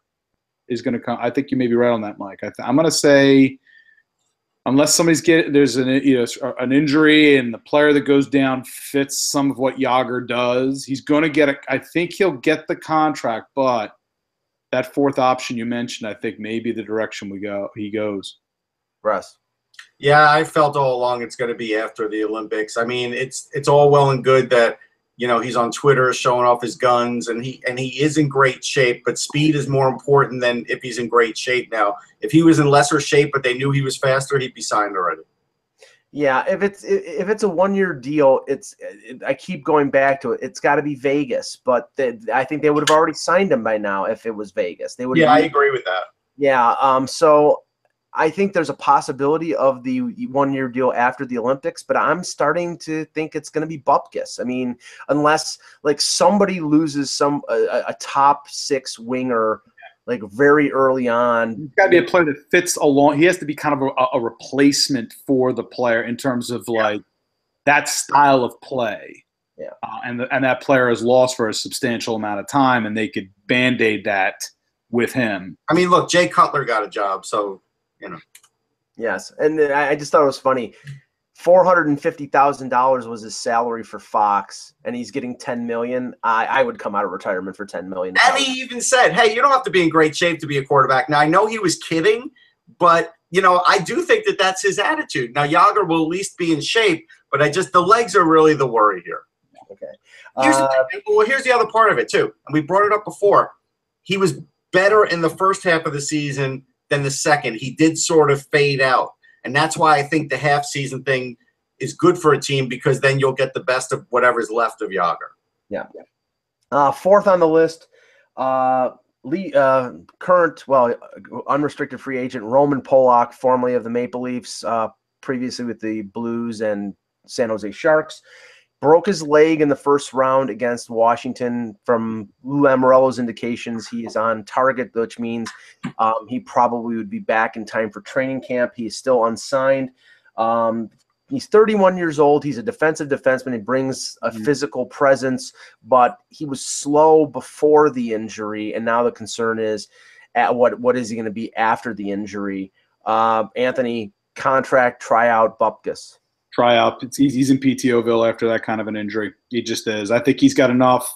is going to come. I think you may be right on that, Mike. I'm going to say, unless there's an injury and the player that goes down fits some of what Jagr does, he's going to get I think he'll get the contract, but that fourth option you mentioned, I think maybe the direction he goes. Russ. Yeah, I felt all along it's going to be after the Olympics. It's all well and good that he's on Twitter showing off his guns, and he is in great shape, but speed is more important than if he's in great shape now. If he was in lesser shape but they knew he was faster, he'd be signed already. Yeah, if it's a 1-year deal, I keep going back to it. It's got to be Vegas, but I think they would have already signed him by now if it was Vegas. They would. Yeah, I agree with that. Yeah. So I think there's a possibility of the 1-year deal after the Olympics, but I'm starting to think it's going to be bupkis. Unless somebody loses a top 6 winger very early on. He's got to be a player that fits along. He has to be kind of a replacement for the player in terms of that style of play. Yeah. And that player is lost for a substantial amount of time, and they could Band-Aid that with him. Look, Jay Cutler got a job, so. Yes, and I just thought it was funny. $450,000 was his salary for Fox, and he's getting $10 million. I would come out of retirement for $10 million. And he even said, "Hey, you don't have to be in great shape to be a quarterback." Now I know he was kidding, but I do think that that's his attitude. Now Jagr will at least be in shape, but the legs are really the worry here. Okay. Here's the other part of it too, and we brought it up before. He was better in the first half of the season than the second. He did sort of fade out. And that's why I think the half-season thing is good for a team, because then you'll get the best of whatever's left of Jagr. Yeah. Fourth on the list, current, unrestricted free agent Roman Polak, formerly of the Maple Leafs, previously with the Blues and San Jose Sharks. Broke his leg in the first round against Washington. From Lou Lamoriello's indications, he is on target, which means he probably would be back in time for training camp. He is still unsigned. He's 31 years old. He's a defensive defenseman. He brings a physical presence, but he was slow before the injury, and now the concern is at what is he going to be after the injury? Anthony, contract, tryout, Bupkis. Tryout. He's in PTOville after that kind of an injury. He just is. I think he's got enough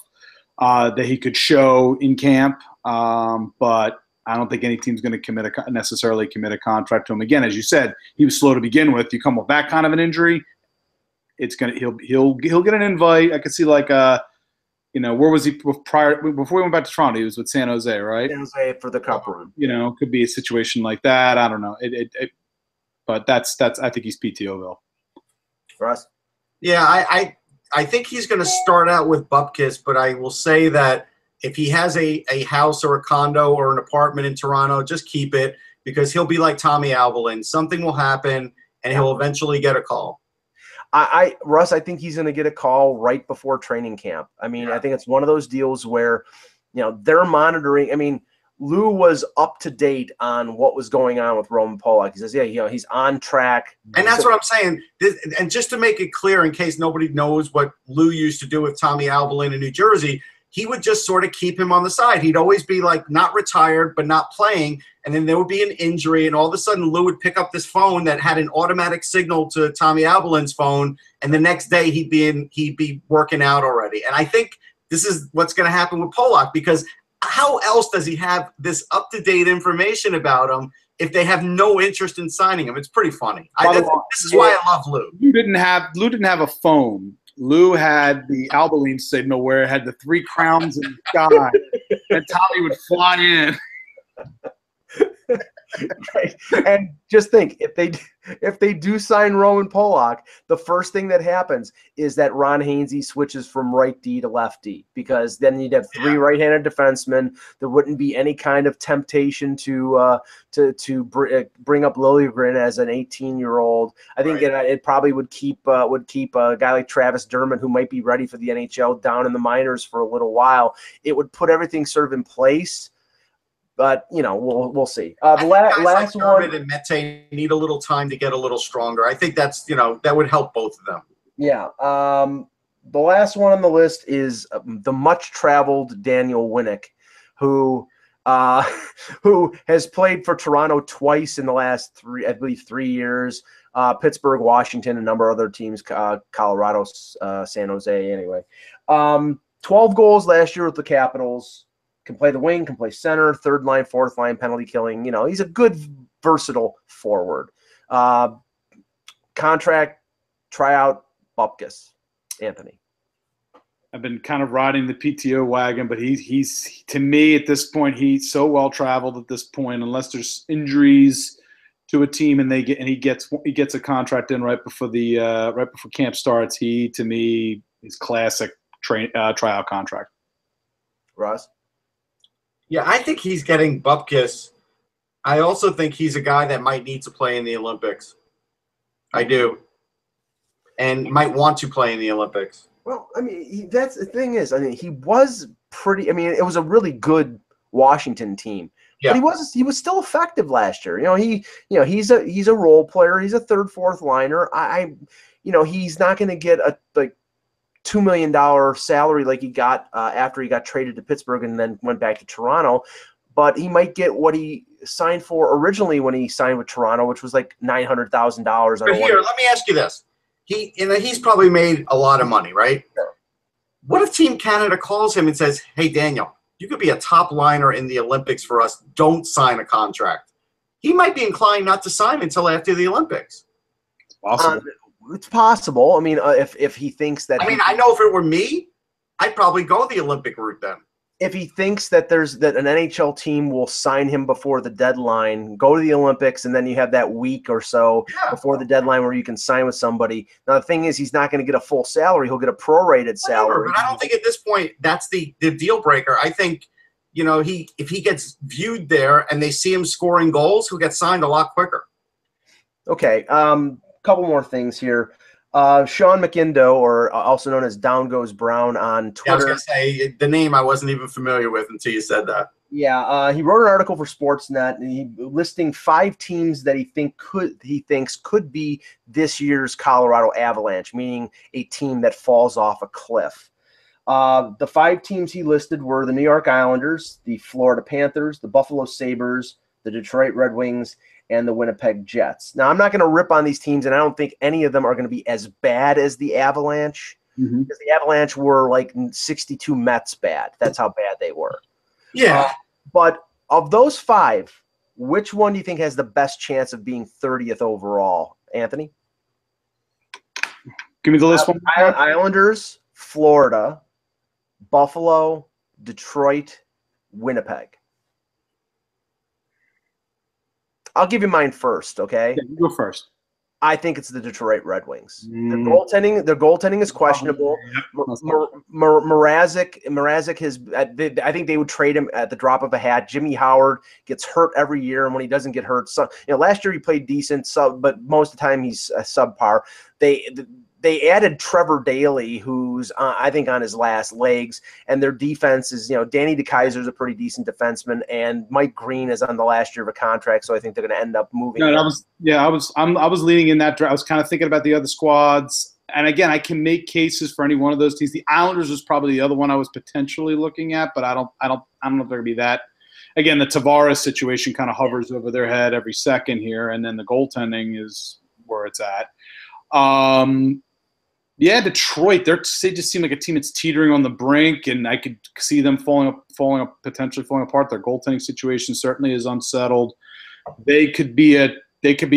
that he could show in camp, but I don't think any team's going to necessarily commit a contract to him. Again, as you said, he was slow to begin with. You come with that kind of an injury, he'll get an invite. I could see where was he before he went back to Toronto? He was with San Jose, right? San Jose for the Cup run. Could be a situation like that. I don't know. But that's I think he's PTOville. Russ? Yeah, I think he's going to start out with Bupkis, but I will say that if he has a house or a condo or an apartment in Toronto, just keep it, because he'll be like Tommy Albalin. Something will happen, and he'll eventually get a call. Russ, I think he's going to get a call right before training camp. I mean, I think it's one of those deals where, they're monitoring. I mean, Lou was up to date on what was going on with Roman Polak. He says, he's on track. And that's what I'm saying. And just to make it clear, in case nobody knows what Lou used to do with Tommy Albalin in New Jersey, he would just sort of keep him on the side. He'd always be like not retired, but not playing. And then there would be an injury, and all of a sudden Lou would pick up this phone that had an automatic signal to Tommy Albalin's phone, and the next day he'd be working out already. And I think this is what's going to happen with Polak, because how else does he have this up-to-date information about him if they have no interest in signing him? It's pretty funny. This is why I love Lou. Lou didn't have a phone. Lou had the Albalin signal where it had the 3 crowns in the sky, and Tommy would fly in. Right. And just think, if they do sign Roman Polak, the first thing that happens is that Ron Hainsey switches from right D to left D, because then you'd have 3 right-handed defensemen. There wouldn't be any kind of temptation to bring up Liljegren as an 18-year-old. I think it probably would keep a guy like Travis Dermott, who might be ready for the NHL, down in the minors for a little while. It would put everything sort of in place. But we'll see. The last one, and Mete need a little time to get a little stronger. I think that's that would help both of them. Yeah. The last one on the list is the much-traveled Daniel Winnick, who has played for Toronto twice in the last 3 years. Pittsburgh, Washington, a number of other teams, Colorado, San Jose. Anyway, 12 goals last year with the Capitals. Can play the wing, can play center, third line, fourth line, penalty killing. He's a good, versatile forward. Contract, tryout, Bupkis. Anthony. I've been kind of riding the PTO wagon, but he's to me at this point, he's so well traveled at this point. Unless there's injuries to a team and he gets a contract in right before camp starts, he to me is classic tryout contract. Ross. Yeah, I think he's getting Bupkis. I also think he's a guy that might need to play in the Olympics. I do. And might want to play in the Olympics. Well, I mean, that's the thing is, he was pretty – it was a really good Washington team. Yeah. But he was still effective last year. He's a role player. He's a third, fourth liner. He's not going to get a $2 million salary like he got after he got traded to Pittsburgh and then went back to Toronto, but he might get what he signed for originally when he signed with Toronto, which was like $900,000. But here, let me ask you this: he's probably made a lot of money, right? Sure. What if Team Canada calls him and says, "Hey, Daniel, you could be a top liner in the Olympics for us. Don't sign a contract." He might be inclined not to sign until after the Olympics. It's possible. It's possible. If he thinks that. I know if it were me, I'd probably go the Olympic route then. If he thinks that an NHL team will sign him before the deadline, go to the Olympics, and then you have that week or so before the deadline where you can sign with somebody. Now, the thing is, he's not going to get a full salary. He'll get a prorated salary. But I don't think at this point that's the deal breaker. I think, if he gets viewed there and they see him scoring goals, he'll get signed a lot quicker. Okay. Couple more things here. Sean McIndoe, or also known as Down Goes Brown on Twitter. Yeah, I was going to say the name I wasn't even familiar with until you said that. Yeah, he wrote an article for Sportsnet, listing 5 teams that he thinks could be this year's Colorado Avalanche, meaning a team that falls off a cliff. The 5 teams he listed were the New York Islanders, the Florida Panthers, the Buffalo Sabres, the Detroit Red Wings, and the Winnipeg Jets. Now, I'm not going to rip on these teams, and I don't think any of them are going to be as bad as the Avalanche, because the Avalanche were like 62 Mets bad. That's how bad they were. Yeah. But of those 5, which one do you think has the best chance of being 30th overall, Anthony? Give me the list one. Islanders, Florida, Buffalo, Detroit, Winnipeg. I'll give you mine first, okay? Yeah, you go first. I think it's the Detroit Red Wings. Their goaltending is questionable. Mrazek has. I think they would trade him at the drop of a hat. Jimmy Howard gets hurt every year, and when he doesn't get hurt, last year he played decent, but most of the time he's subpar. They added Trevor Daley, who's I think on his last legs, and their defense is, Danny DeKeyser is a pretty decent defenseman, and Mike Green is on the last year of a contract, so I think they're going to end up moving. No, I was leaning in that. I was kind of thinking about the other squads, and again, I can make cases for any one of those teams. The Islanders was probably the other one I was potentially looking at, but I don't know if they're going to be that. Again, the Tavares situation kind of hovers over their head every second here, and then the goaltending is where it's at. Yeah, Detroit, they just seem like a team that's teetering on the brink, and I could see them potentially falling apart. Their goaltending situation certainly is unsettled. They could be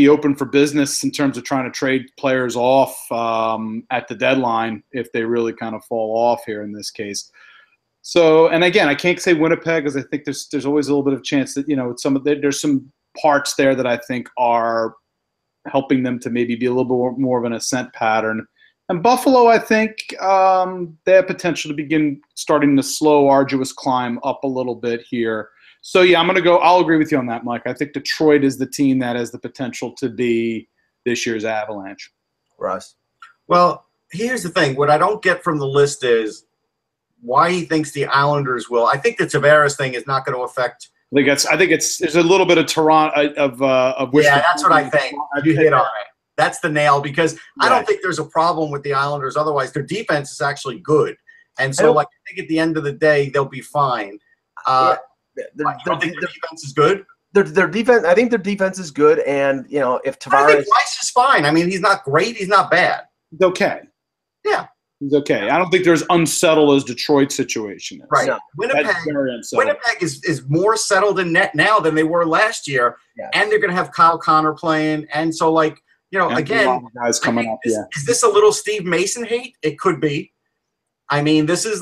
open for business in terms of trying to trade players off at the deadline if they really kind of fall off here in this case. So, and again, I can't say Winnipeg because I think there's always a little bit of chance that there's some parts there that I think are helping them to maybe be a little bit more of an ascent pattern. And Buffalo, I think they have potential to begin starting the slow, arduous climb up a little bit here. So, yeah, I'll agree with you on that, Mike. I think Detroit is the team that has the potential to be this year's Avalanche. Russ? Well, here's the thing. What I don't get from the list is why he thinks the Islanders will. I think the Tavares thing is not going to affect. There's a little bit of Toronto of which. Yeah, that's what I think. You hit on it. That's the nail, because I don't think there's a problem with the Islanders. Otherwise, their defense is actually good. And so, I think at the end of the day, they'll be fine. You don't think their defense is good? Their defense, I think their defense is good. And, if Tavares. I think Weiss is fine. I mean, he's not great. He's not bad. He's okay. Yeah. He's okay. I don't think they're as unsettled as Detroit's situation is. Right. No. Winnipeg is more settled in net now than they were last year. Yeah. And they're going to have Kyle Connor playing. And so, again, guys coming up. Is this a little Steve Mason hate? It could be. I mean, this is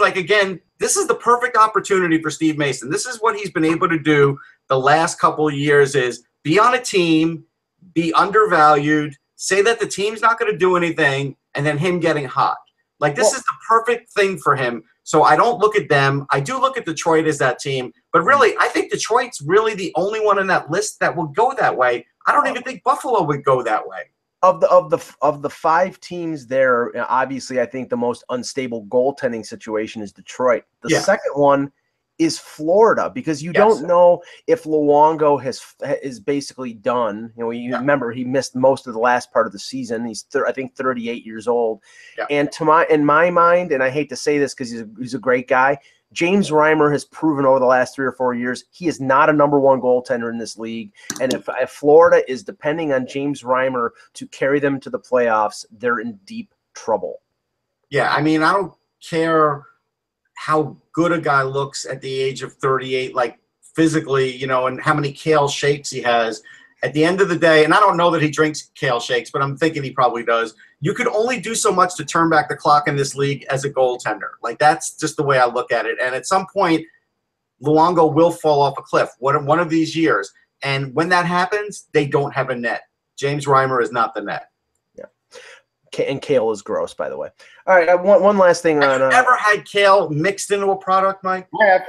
this is the perfect opportunity for Steve Mason. This is what he's been able to do the last couple of years: is be on a team, be undervalued, say that the team's not going to do anything, and then him getting hot. This is the perfect thing for him. So I don't look at them. I do look at Detroit as that team, but really, I think Detroit's really the only one on that list that will go that way. I don't even think Buffalo would go that way. Of the 5 teams there, obviously, I think the most unstable goaltending situation is Detroit. The second one is Florida, because you don't know if Luongo is basically done. Remember, he missed most of the last part of the season. He's I think 38 years old. Yeah. And in my mind, and I hate to say this because he's a great guy, James Reimer has proven over the last 3 or 4 years he is not a number 1 goaltender in this league. And if Florida is depending on James Reimer to carry them to the playoffs, they're in deep trouble. Yeah, I mean, I don't care how good a guy looks at the age of 38, physically, and how many kale shakes he has. At the end of the day, and I don't know that he drinks kale shakes, but I'm thinking he probably does. You could only do so much to turn back the clock in this league as a goaltender. That's just the way I look at it. And at some point, Luongo will fall off a cliff one of these years. And when that happens, they don't have a net. James Reimer is not the net. Yeah. And kale is gross, by the way. All right, one last thing on. Have you ever had kale mixed into a product, Mike? I have.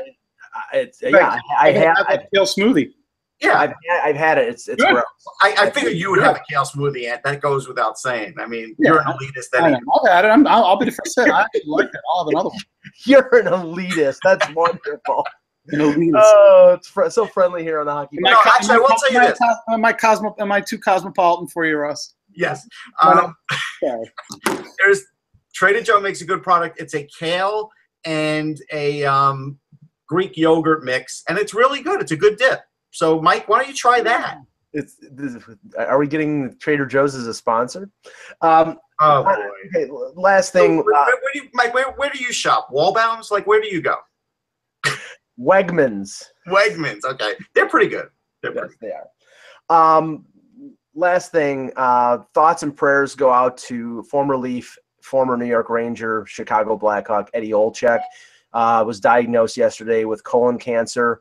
I have a kale smoothie. Yeah, I've had it. It's gross. I figured you would have a kale smoothie, and that goes without saying. I mean, you're an elitist. I've had it. I'll be the first to say I actually like it. I'll have another one. You're an elitist. That's wonderful. Oh, it's so friendly here on the Hockey. No, actually, I will tell you this. Am I too cosmopolitan for you, Russ? Yes. There's Trader Joe makes a good product. It's a kale and a Greek yogurt mix, and it's really good. It's a good dip. So, Mike, why don't you try that? Are we getting Trader Joe's as a sponsor? Oh boy. Okay, last thing. Mike, where do you shop? Wallbounds? Like, where do you go? Wegmans. Wegmans. Okay, they're pretty good. Yes, they are. Last thing. Thoughts and prayers go out to former Leaf, former New York Ranger, Chicago Blackhawk, Eddie Olczyk. Was diagnosed yesterday with colon cancer.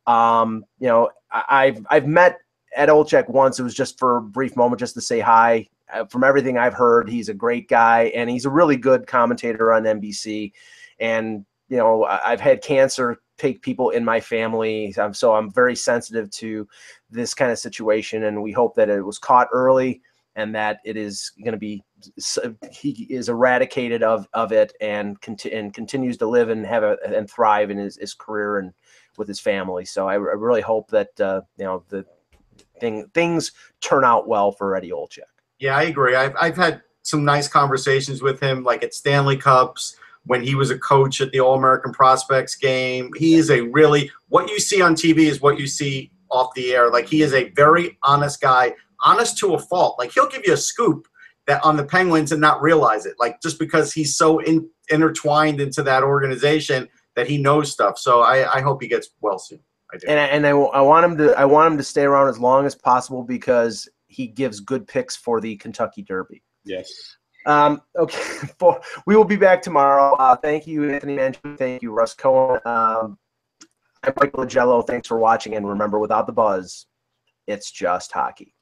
You know, I've met Ed Olczyk once. It was just for a brief moment, just to say hi. From everything I've heard, he's a great guy, and he's a really good commentator on NBC. And, you know, I've had cancer take people in my family, so I'm very sensitive to this kind of situation, and we hope that it was caught early and that it is going to be, he is eradicated of it and continues to live and and thrive in his career and with his family. So I really hope that, you know, things turn out well for Eddie Olczyk. Yeah, I agree. I've had some nice conversations with him, like at Stanley Cups, when he was a coach at the All-American Prospects game. He is a really, what you see on TV is what you see off the air. Like, he is a very honest guy, honest to a fault. Like, he'll give you a scoop that on the Penguins and not realize it. Like, just because he's so intertwined into that organization that he knows stuff. So I hope he gets well soon. I do. And I want him to stay around as long as possible because he gives good picks for the Kentucky Derby. Yes. Okay. We will be back tomorrow. Thank you, Anthony Manchin. Thank you, Russ Cohen. I'm Michael Agello. Thanks for watching. And remember, without the buzz, it's just hockey.